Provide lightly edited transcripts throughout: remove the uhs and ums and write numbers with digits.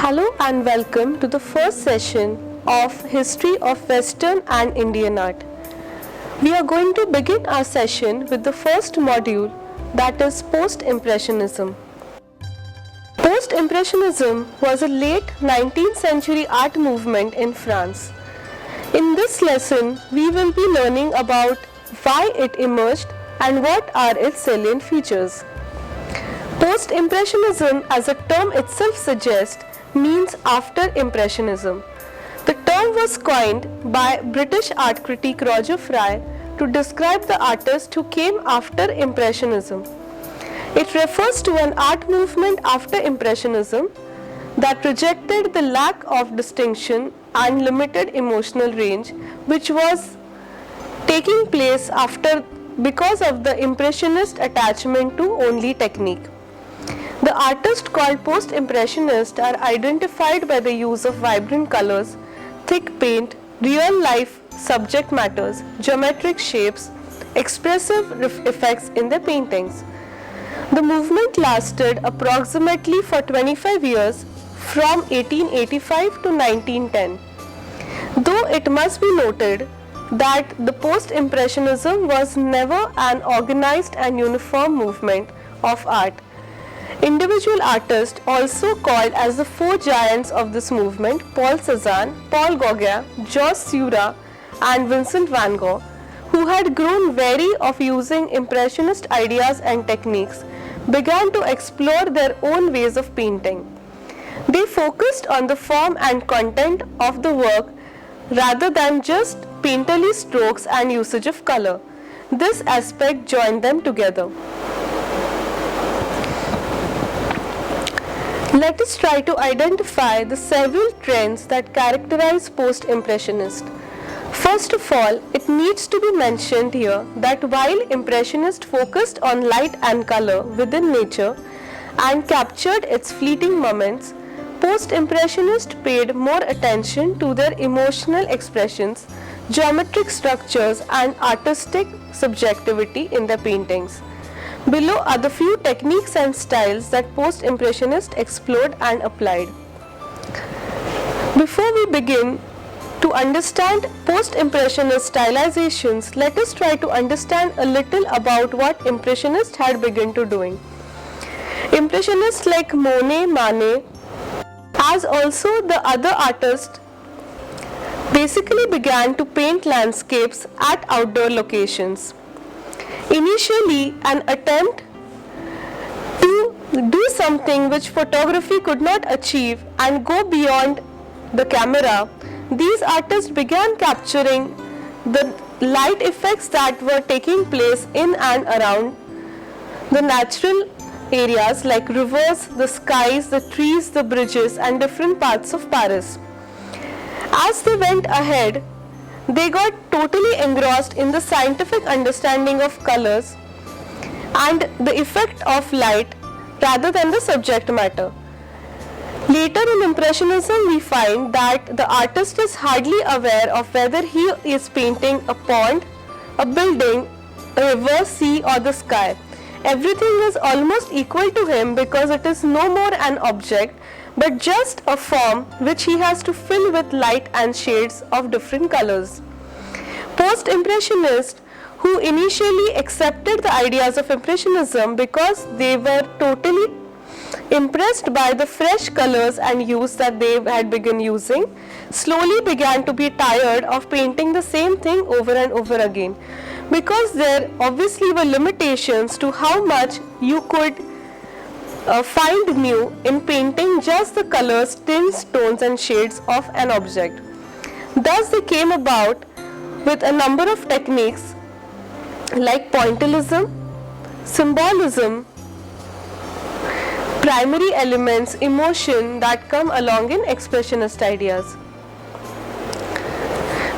Hello and welcome to the first session of History of Western and Indian Art. We are going to begin our session with the first module, that is Post-Impressionism. Post-Impressionism was a late 19th century art movement in France. In this lesson, we will be learning about why it emerged and what are its salient features. Post-Impressionism, as the term itself suggests, means after Impressionism. The term was coined by British art critic Roger Fry to describe the artist who came after Impressionism. It refers to an art movement after Impressionism that rejected the lack of distinction and limited emotional range which was taking place because of the Impressionist attachment to only technique. The artists called post-impressionists are identified by the use of vibrant colors, thick paint, real-life subject matters, geometric shapes, expressive effects in their paintings. The movement lasted approximately for 25 years from 1885 to 1910. Though it must be noted that the post-impressionism was never an organized and uniform movement of art. Individual artists, also called as the four giants of this movement, Paul Cézanne, Paul Gauguin, Georges Seurat, and Vincent van Gogh, who had grown weary of using impressionist ideas and techniques, began to explore their own ways of painting. They focused on the form and content of the work rather than just painterly strokes and usage of color. This aspect joined them together. Let us try to identify the several trends that characterize post-impressionist. First of all, it needs to be mentioned here that while impressionists focused on light and color within nature and captured its fleeting moments, post-impressionists paid more attention to their emotional expressions, geometric structures, and artistic subjectivity in their paintings. Below are the few techniques and styles that post-impressionists explored and applied. Before we begin to understand post-impressionist stylizations, let us try to understand a little about what impressionists had begun to doing. Impressionists like Monet, Manet, as also the other artists, basically began to paint landscapes at outdoor locations. Initially, an attempt to do something which photography could not achieve and go beyond the camera, these artists began capturing the light effects that were taking place in and around the natural areas like rivers, the skies, the trees, the bridges, and different parts of Paris. As they went ahead, they got totally engrossed in the scientific understanding of colors and the effect of light rather than the subject matter. Later in Impressionism, we find that the artist is hardly aware of whether he is painting a pond, a building, a river, sea, or the sky. Everything is almost equal to him because it is no more an object but just a form which he has to fill with light and shades of different colors. Post-impressionists, who initially accepted the ideas of impressionism because they were totally impressed by the fresh colors and hues that they had begun using, slowly began to be tired of painting the same thing over and over again, because there obviously were limitations to how much you could find new in painting just the colors, tints, tones, and shades of an object. Thus they came about with a number of techniques like pointillism, symbolism, primary elements, emotion that come along in expressionist ideas.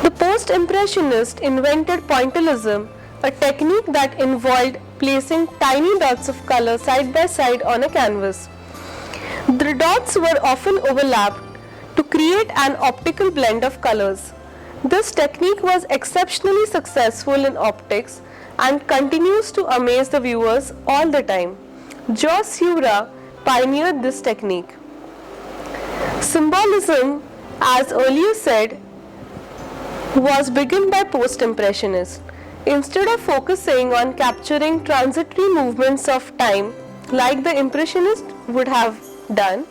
The post-impressionist invented pointillism, a technique that involved placing tiny dots of color side by side on a canvas. The dots were often overlapped to create an optical blend of colors. This technique was exceptionally successful in optics and continues to amaze the viewers all the time. Georges Seurat pioneered this technique. Symbolism, as earlier said, was begun by post-impressionists. Instead of focusing on capturing transitory movements of time like the impressionist would have done,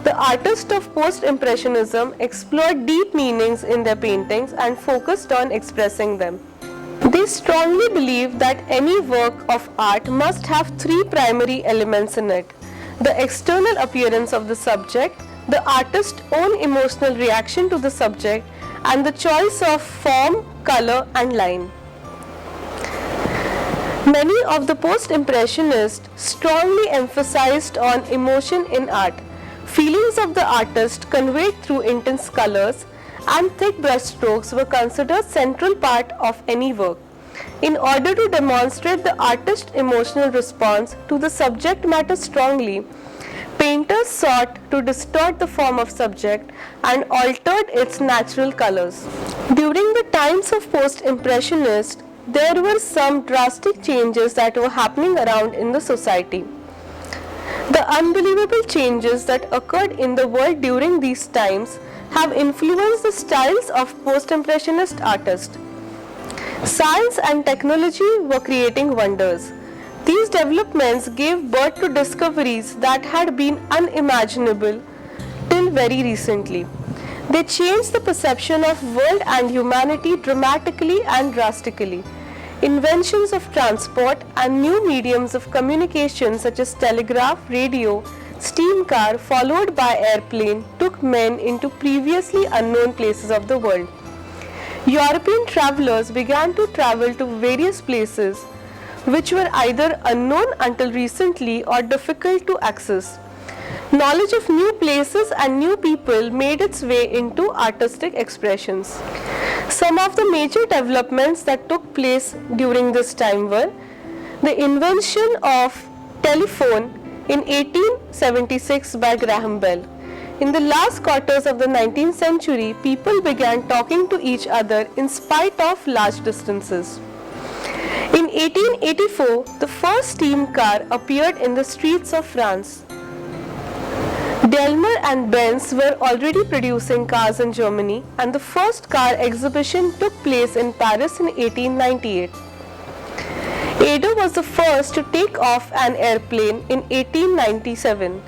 the artists of post-impressionism explored deep meanings in their paintings and focused on expressing them. They strongly believed that any work of art must have three primary elements in it: the external appearance of the subject, the artist's own emotional reaction to the subject, and the choice of form, color, and line. Many of the post-impressionists strongly emphasized on emotion in art. Feelings of the artist conveyed through intense colors and thick brushstrokes were considered central part of any work. In order to demonstrate the artist's emotional response to the subject matter strongly, painters sought to distort the form of subject and altered its natural colors. During the times of post-impressionists, there were some drastic changes that were happening around in the society. The unbelievable changes that occurred in the world during these times have influenced the styles of post-impressionist artists. Science and technology were creating wonders. These developments gave birth to discoveries that had been unimaginable till very recently. They changed the perception of world and humanity dramatically and drastically. Inventions of transport and new mediums of communication such as telegraph, radio, steam car, followed by airplane, took men into previously unknown places of the world. European travelers began to travel to various places which were either unknown until recently or difficult to access. Knowledge of new places and new people made its way into artistic expressions. Some of the major developments that took place during this time were the invention of telephone in 1876 by Graham Bell. In the last quarters of the 19th century, people began talking to each other in spite of large distances. In 1884, the first steam car appeared in the streets of France. Daimler and Benz were already producing cars in Germany, and the first car exhibition took place in Paris in 1898. Ader was the first to take off an airplane in 1897.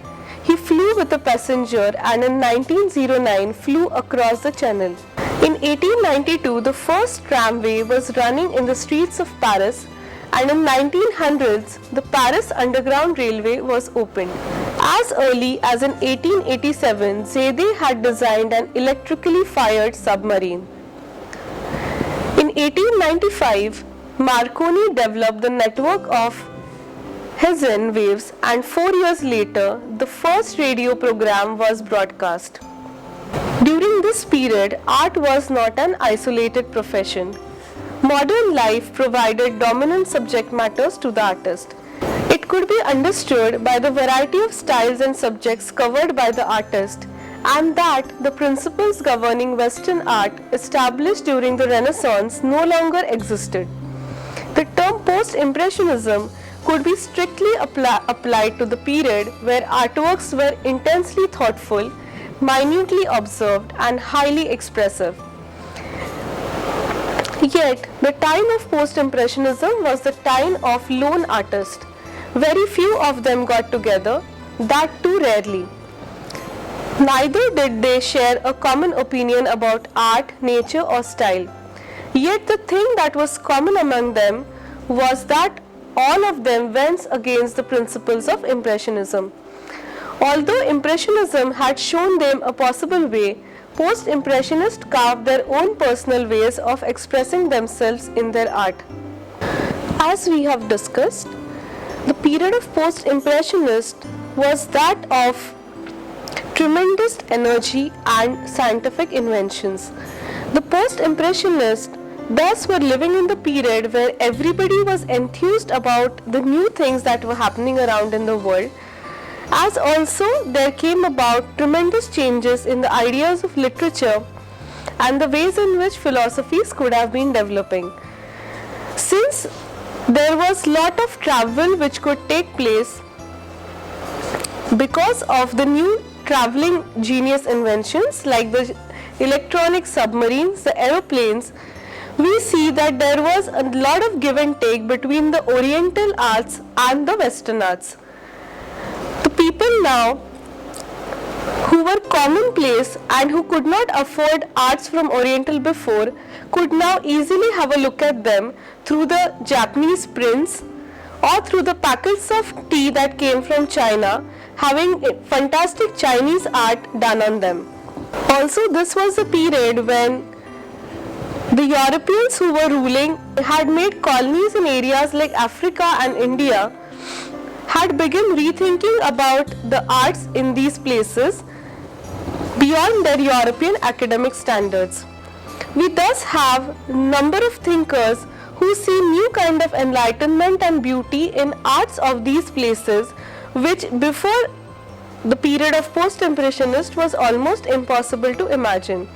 He flew with a passenger and in 1909 flew across the channel. In 1892, the first tramway was running in the streets of Paris, and in 1900s, the Paris Underground Railway was opened. As early as in 1887, Zede had designed an electrically fired submarine. In 1895, Marconi developed the network of Hessian waves, and 4 years later, the first radio program was broadcast. During this period, art was not an isolated profession. Modern life provided dominant subject matters to the artist. It could be understood by the variety of styles and subjects covered by the artist, and that the principles governing Western art established during the Renaissance no longer existed. The term post-impressionism could be strictly applied to the period where artworks were intensely thoughtful, minutely observed, and highly expressive. Yet, the time of post-impressionism was the time of lone artists. Very few of them got together, that too rarely. Neither did they share a common opinion about art, nature, or style. Yet the thing that was common among them was that all of them went against the principles of Impressionism. Although Impressionism had shown them a possible way, post-impressionists carved their own personal ways of expressing themselves in their art. As we have discussed, the period of post-impressionists was that of tremendous energy and scientific inventions. The post-impressionists thus were living in the period where everybody was enthused about the new things that were happening around in the world, as also there came about tremendous changes in the ideas of literature and the ways in which philosophies could have been developing. Since there was lot of travel which could take place because of the new traveling genius inventions like the electronic submarines, the aeroplanes, we see that there was a lot of give and take between the Oriental arts and the Western arts. The people now who were commonplace and who could not afford arts from Oriental before could now easily have a look at them through the Japanese prints or through the packets of tea that came from China, having fantastic Chinese art done on them. Also, this was a period when the Europeans who were ruling had made colonies in areas like Africa and India, had begun rethinking about the arts in these places beyond their European academic standards. We thus have a number of thinkers who see new kind of enlightenment and beauty in arts of these places, which before the period of post-impressionist was almost impossible to imagine.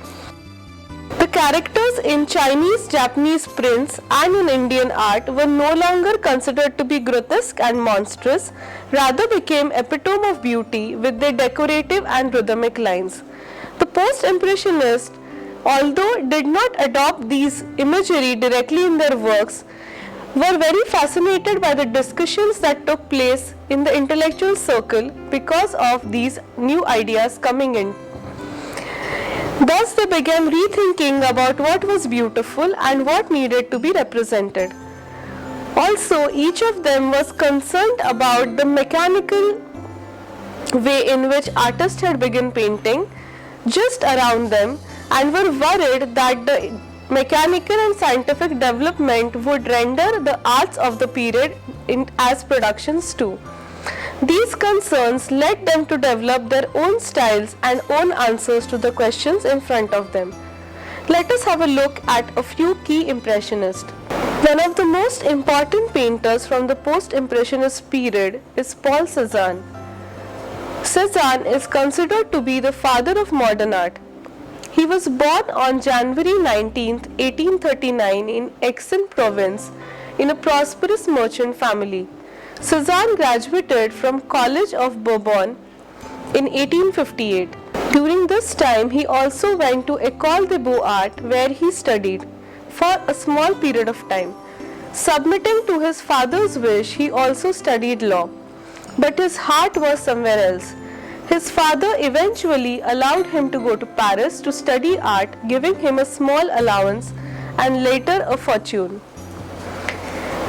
The characters in Chinese, Japanese prints and in Indian art were no longer considered to be grotesque and monstrous, rather became epitome of beauty with their decorative and rhythmic lines. The post-impressionists, although did not adopt these imagery directly in their works, were very fascinated by the discussions that took place in the intellectual circle because of these new ideas coming in. Thus they began rethinking about what was beautiful and what needed to be represented. Also, each of them was concerned about the mechanical way in which artists had begun painting just around them and were worried that the mechanical and scientific development would render the arts of the period as productions too. These concerns led them to develop their own styles and own answers to the questions in front of them. Let us have a look at a few key impressionists. One of the most important painters from the post-impressionist period is Paul Cézanne. Cézanne is considered to be the father of modern art. He was born on January 19, 1839 in Aix-en Provence in a prosperous merchant family. Cézanne graduated from College of Bourbon in 1858. During this time, he also went to École des Beaux-Arts where he studied for a small period of time. Submitting to his father's wish, he also studied law, but his heart was somewhere else. His father eventually allowed him to go to Paris to study art, giving him a small allowance and later a fortune.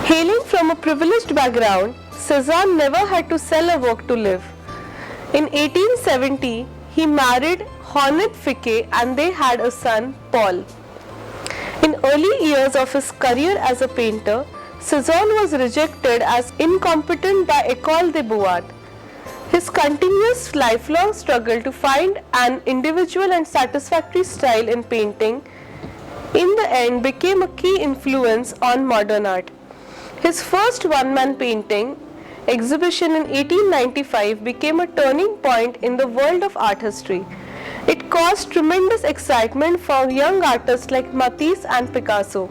Hailing from a privileged background, Cézanne never had to sell a work to live. In 1870, he married Honette Ficquet and they had a son, Paul. In early years of his career as a painter, Cézanne was rejected as incompetent by École des Beaux-Arts. His continuous lifelong struggle to find an individual and satisfactory style in painting in the end became a key influence on modern art. His first one-man painting exhibition in 1895 became a turning point in the world of art history. It caused tremendous excitement for young artists like Matisse and Picasso.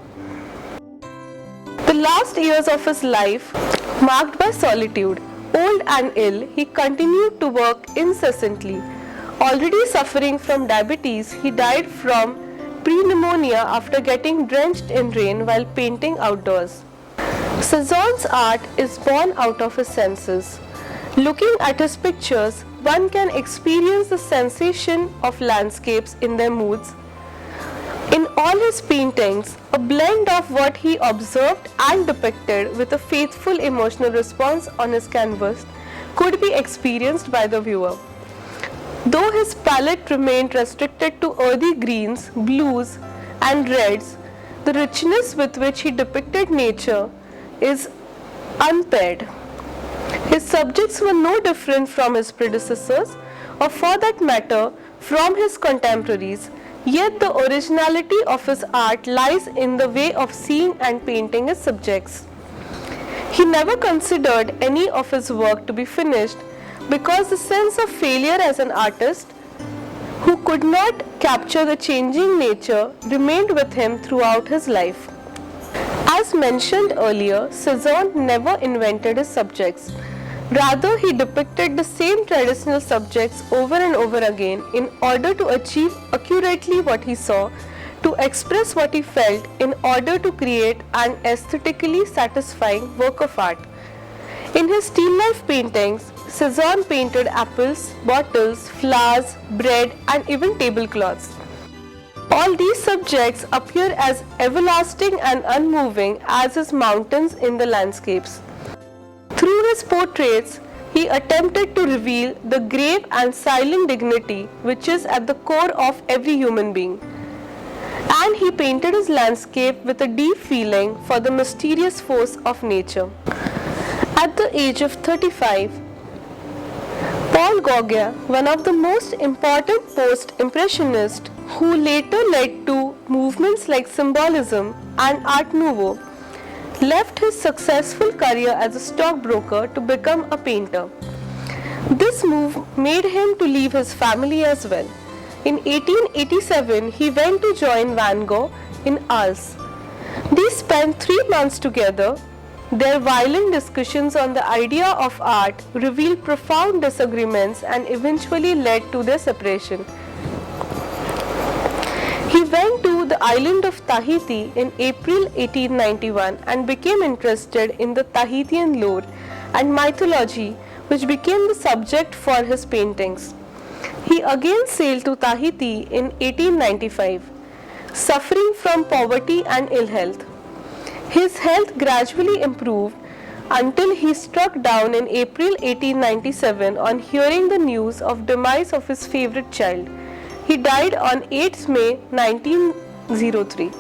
The last years of his life, marked by solitude, old and ill, he continued to work incessantly. Already suffering from diabetes, he died from pneumonia after getting drenched in rain while painting outdoors. Cézanne's art is born out of his senses. Looking at his pictures, one can experience the sensation of landscapes in their moods. In all his paintings, a blend of what he observed and depicted with a faithful emotional response on his canvas could be experienced by the viewer. Though his palette remained restricted to earthy greens, blues, and reds, the richness with which he depicted nature is unpaired. His subjects were no different from his predecessors, or for that matter, from his contemporaries, yet the originality of his art lies in the way of seeing and painting his subjects. He never considered any of his work to be finished because the sense of failure as an artist who could not capture the changing nature remained with him throughout his life. As mentioned earlier, Cézanne never invented his subjects. Rather, he depicted the same traditional subjects over and over again in order to achieve accurately what he saw, to express what he felt in order to create an aesthetically satisfying work of art. In his still life paintings, Cezanne painted apples, bottles, flowers, bread, and even tablecloths. All these subjects appear as everlasting and unmoving as his mountains in the landscapes. Through his portraits, he attempted to reveal the grave and silent dignity which is at the core of every human being. And he painted his landscape with a deep feeling for the mysterious force of nature. At the age of 35, Paul Gauguin, one of the most important post-impressionists who later led to movements like Symbolism and Art Nouveau, left his successful career as a stockbroker to become a painter. This move made him to leave his family as well. In 1887, he went to join Van Gogh in Arles. They spent 3 months together. Their violent discussions on the idea of art revealed profound disagreements and eventually led to their separation. He went to the island of Tahiti in April 1891 and became interested in the Tahitian lore and mythology, which became the subject for his paintings. He again sailed to Tahiti in 1895, suffering from poverty and ill health. His health gradually improved until he struck down in April 1897 on hearing the news of demise of his favorite child. He died on 8th May 1903.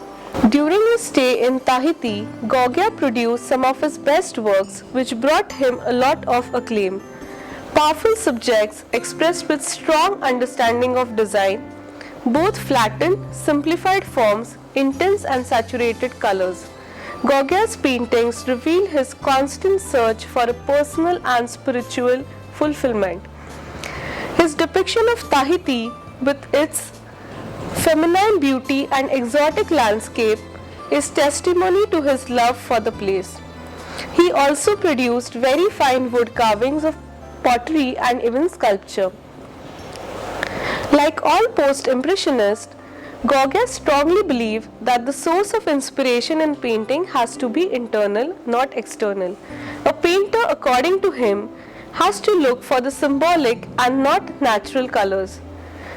During his stay in Tahiti, Gauguin produced some of his best works which brought him a lot of acclaim. Powerful subjects expressed with strong understanding of design, both flattened, simplified forms, intense and saturated colors. Gauguin's paintings reveal his constant search for a personal and spiritual fulfillment. His depiction of Tahiti, with its feminine beauty and exotic landscape, is testimony to his love for the place. He also produced very fine wood carvings of pottery and even sculpture. Like all post-impressionists, Gauguin strongly believed that the source of inspiration in painting has to be internal, not external. A painter, according to him, has to look for the symbolic and not natural colors.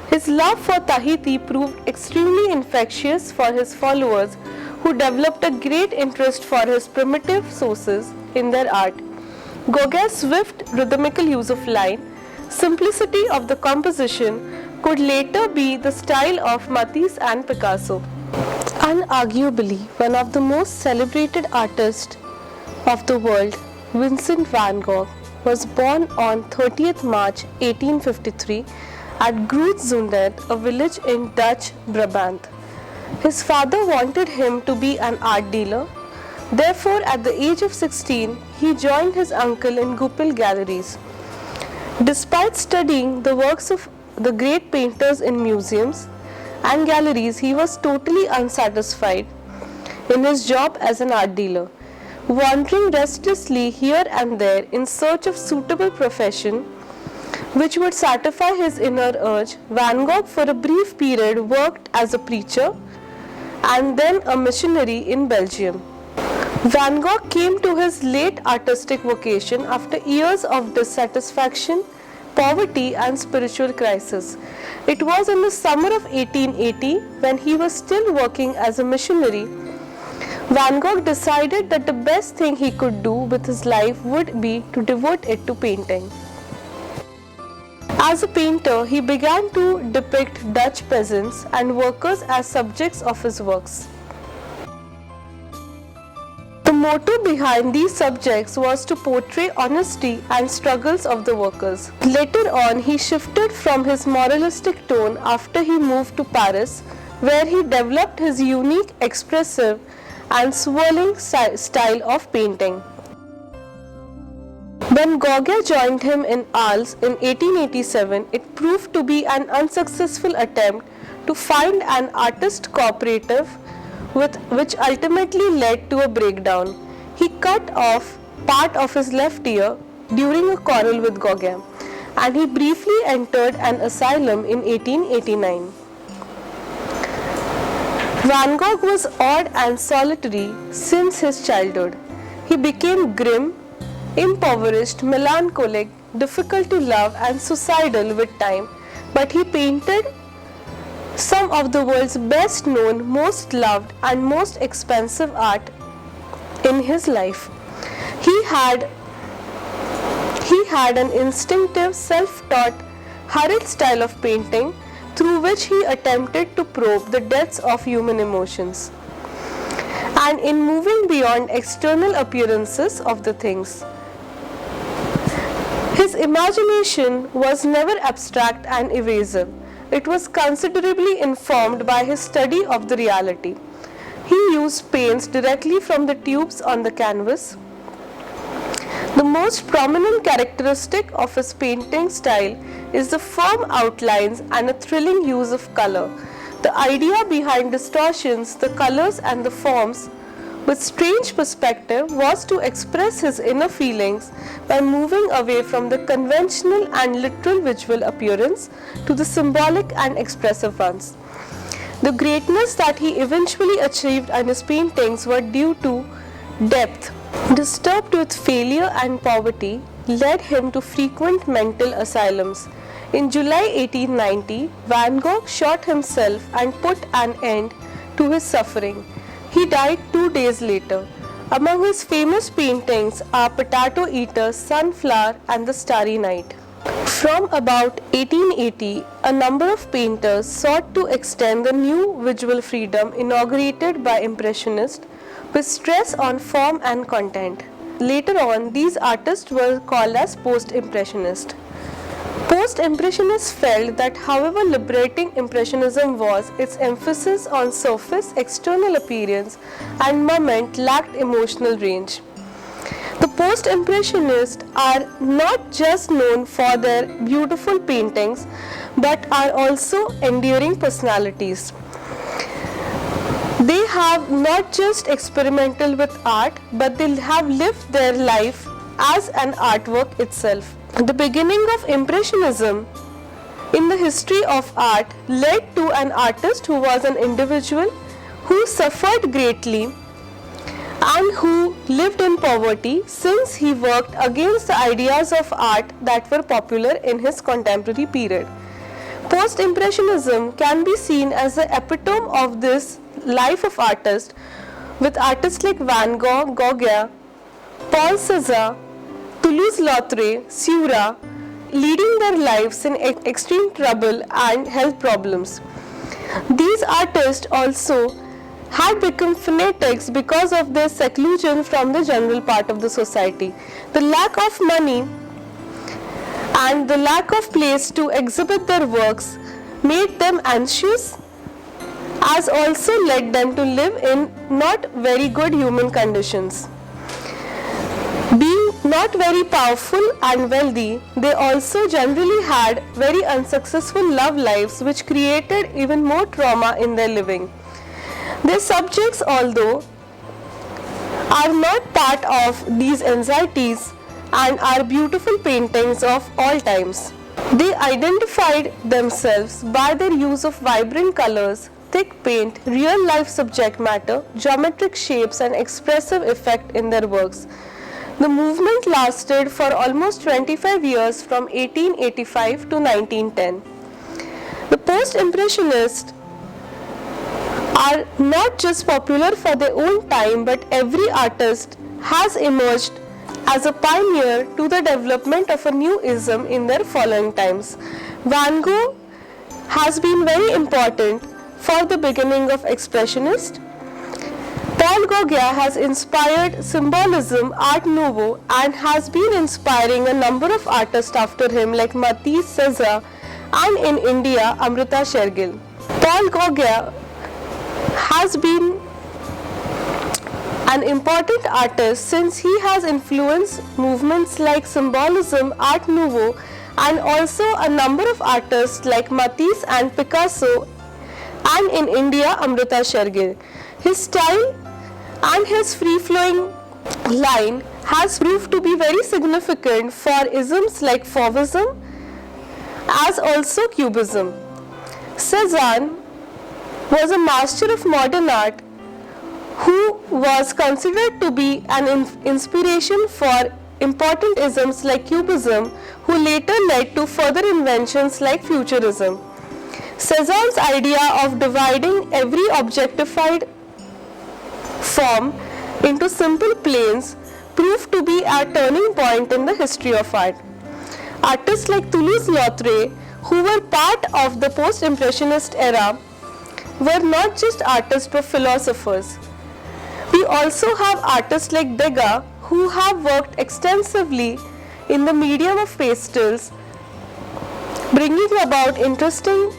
His love for Tahiti proved extremely infectious for his followers, who developed a great interest for his primitive sources in their art. Gauguin's swift rhythmical use of line, simplicity of the composition could later be the style of Matisse and Picasso. Unarguably, one of the most celebrated artists of the world, Vincent van Gogh, was born on 30th March 1853 at Groot-Zundert, a village in Dutch Brabant. His father wanted him to be an art dealer. Therefore, at the age of 16, he joined his uncle in Goupil galleries. Despite studying the works of the great painters in museums and galleries, he was totally unsatisfied in his job as an art dealer. Wandering restlessly here and there in search of suitable profession which would satisfy his inner urge, Van Gogh for a brief period worked as a preacher and then a missionary in Belgium. Van Gogh came to his late artistic vocation after years of dissatisfaction, poverty and spiritual crisis. It was in the summer of 1880, when he was still working as a missionary, Van Gogh decided that the best thing he could do with his life would be to devote it to painting. As a painter, he began to depict Dutch peasants and workers as subjects of his works. The motto behind these subjects was to portray honesty and struggles of the workers. Later on, he shifted from his moralistic tone after he moved to Paris, where he developed his unique, expressive and swirling style of painting. When Gauguin joined him in Arles in 1887, it proved to be an unsuccessful attempt to find an artist cooperative, which ultimately led to a breakdown. He cut off part of his left ear, during a quarrel with Gauguin, and he briefly entered an asylum in 1889. Van Gogh was odd and solitary since his childhood. He became grim, impoverished, melancholic, difficult to love, and suicidal with time, but he painted some of the world's best known, most loved, and most expensive art in his life. He had an instinctive, self-taught, hurried style of painting through which he attempted to probe the depths of human emotions, and in moving beyond external appearances of the things. His imagination was never abstract and evasive. It was considerably informed by his study of the reality. He used paints directly from the tubes on the canvas. The most prominent characteristic of his painting style is the firm outlines and a thrilling use of color. The idea behind distortions, the colors and the forms with strange perspective was to express his inner feelings by moving away from the conventional and literal visual appearance to the symbolic and expressive ones. The greatness that he eventually achieved in his paintings were due to depth. Disturbed with failure and poverty led him to frequent mental asylums. In July 1890, Van Gogh shot himself and put an end to his suffering. He died 2 days later. Among his famous paintings are Potato Eater, Sunflower, and The Starry Night. From about 1880, a number of painters sought to extend the new visual freedom inaugurated by Impressionists with stress on form and content. Later on, these artists were called as Post-Impressionists. Post-Impressionists felt that however liberating Impressionism was, its emphasis on surface, external appearance, and moment lacked emotional range. The Post-Impressionists are not just known for their beautiful paintings, but are also enduring personalities. They have not just experimental with art, but they have lived their life as an artwork itself. The beginning of Impressionism in the history of art led to an artist who was an individual who suffered greatly and who lived in poverty, since he worked against the ideas of art that were popular in his contemporary period. Post-Impressionism can be seen as the epitome of this life of artist, with artists like Van Gogh, Gauguin, Paul Cézanne, Toulouse-Lautrec, Seurat leading their lives in extreme trouble and health problems. These artists also had become fanatics because of their seclusion from the general part of the society. The lack of money and the lack of place to exhibit their works made them anxious, as also led them to live in not very good human conditions. Being not very powerful and wealthy, they also generally had very unsuccessful love lives, which created even more trauma in their living. Their subjects, although, are not part of these anxieties and are beautiful paintings of all times. They identified themselves by their use of vibrant colors, thick paint, real-life subject matter, geometric shapes, and expressive effect in their works. The movement lasted for almost 25 years from 1885 to 1910. The Post-Impressionists are not just popular for their own time, but every artist has emerged as a pioneer to the development of a new ism in their following times. Van Gogh has been very important for the beginning of Expressionist. Paul Gauguin has inspired Symbolism, Art Nouveau, and has been inspiring a number of artists after him like Matisse, Cézanne, and in India, Amrita Shergill. Paul Gauguin has been an important artist since he has influenced movements like Symbolism, Art Nouveau, and also a number of artists like Matisse and Picasso, and in India, Amrita Shergill. His style and his free-flowing line has proved to be very significant for isms like Fauvism as also Cubism. Cezanne was a master of modern art who was considered to be an inspiration for important isms like Cubism, who later led to further inventions like Futurism. Cezanne's idea of dividing every objectified form into simple planes proved to be a turning point in the history of art. Artists like Toulouse-Lautrec, who were part of the post-impressionist era, were not just artists but philosophers. We also have artists like Degas, who have worked extensively in the medium of pastels, bringing about interesting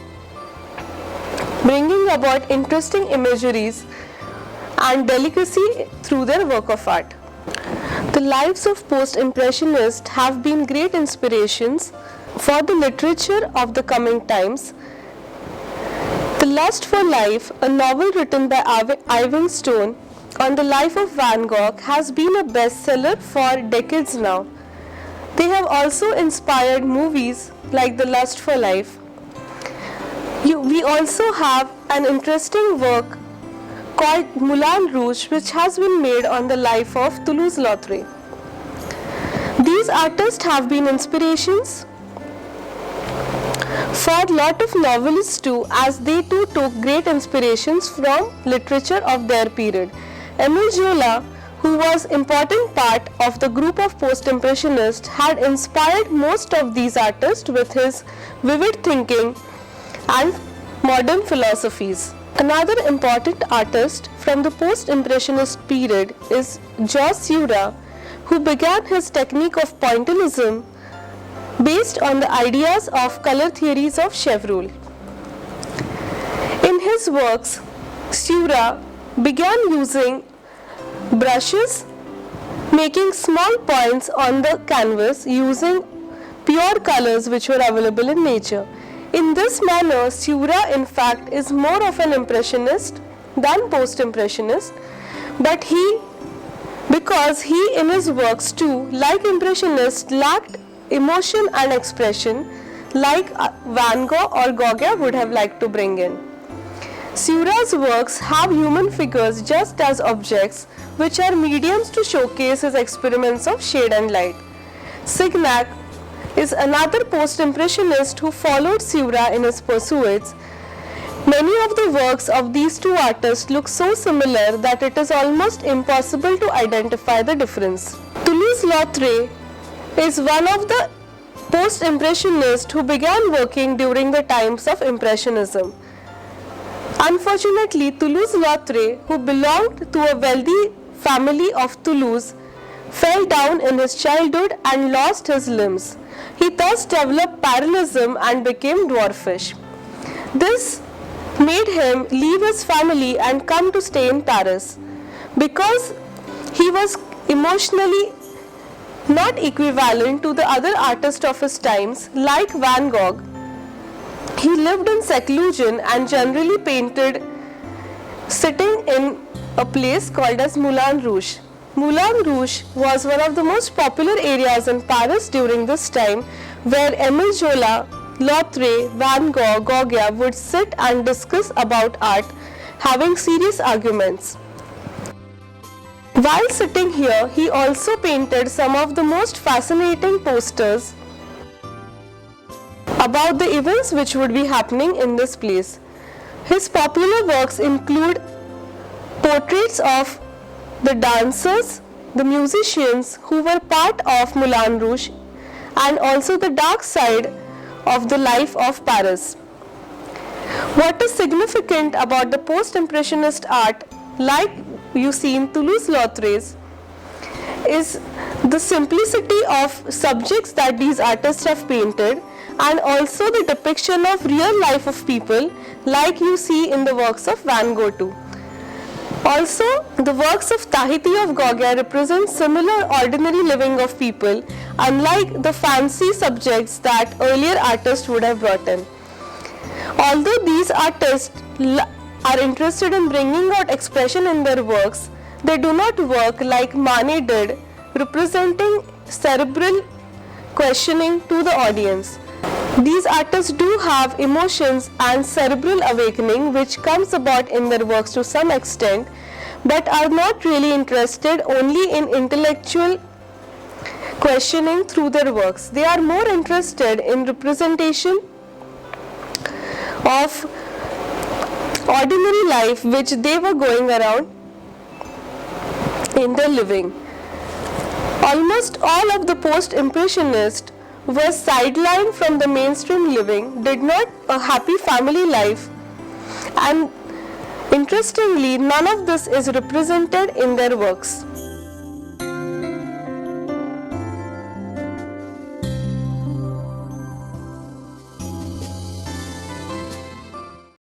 imageries and delicacy through their work of art. The lives of post-impressionists have been great inspirations for the literature of the coming times. The Lust for Life, a novel written by Ivan Stone on the life of Van Gogh, has been a bestseller for decades now. They have also inspired movies like The Lust for Life. We also have an interesting work called Moulin Rouge, which has been made on the life of Toulouse-Lautrec. These artists have been inspirations for a lot of novelists too, as they too took great inspirations from literature of their period. Émile Zola, who was an important part of the group of post-impressionists, had inspired most of these artists with his vivid thinking and modern philosophies. Another important artist from the post-impressionist period is Georges Seurat, who began his technique of pointillism based on the ideas of color theories of Chevreul. In his works, Seurat began using brushes, making small points on the canvas using pure colors which were available in nature. In this manner, Seurat in fact is more of an impressionist than post-impressionist, but because he in his works too, like impressionists, lacked emotion and expression like Van Gogh or Gauguin would have liked to bring in. Seurat's works have human figures just as objects, which are mediums to showcase his experiments of shade and light. Signac is another post-impressionist who followed Seurat in his pursuits. Many of the works of these two artists look so similar that it is almost impossible to identify the difference. Toulouse-Lautrec is one of the post-impressionists who began working during the times of Impressionism. Unfortunately, Toulouse-Lautrec, who belonged to a wealthy family of Toulouse, fell down in his childhood and lost his limbs. He thus developed parallelism and became dwarfish. This made him leave his family and come to stay in Paris. Because he was emotionally not equivalent to the other artists of his times, like Van Gogh, he lived in seclusion and generally painted sitting in a place called as Moulin Rouge. Moulin Rouge was one of the most popular areas in Paris during this time, where Émile Zola, Lautrec, Van Gogh, Gauguin would sit and discuss about art, having serious arguments. While sitting here, he also painted some of the most fascinating posters about the events which would be happening in this place. His popular works include portraits of the dancers, the musicians who were part of Moulin Rouge, and also the dark side of the life of Paris. What is significant about the post-impressionist art, like you see in Toulouse-Lautrec, is the simplicity of subjects that these artists have painted, and also the depiction of real life of people, like you see in the works of Van Gogh too. Also, the works of Tahiti of Gauguin represent similar ordinary living of people, unlike the fancy subjects that earlier artists would have brought in. Although these artists are interested in bringing out expression in their works, they do not work like Manet did, representing cerebral questioning to the audience. These artists do have emotions and cerebral awakening which comes about in their works to some extent, but are not really interested only in intellectual questioning through their works. They are more interested in representation of ordinary life which they were going around in their living. Almost all of the post-impressionists were sidelined from the mainstream living, did not a happy family life, and interestingly none of this is represented in their works.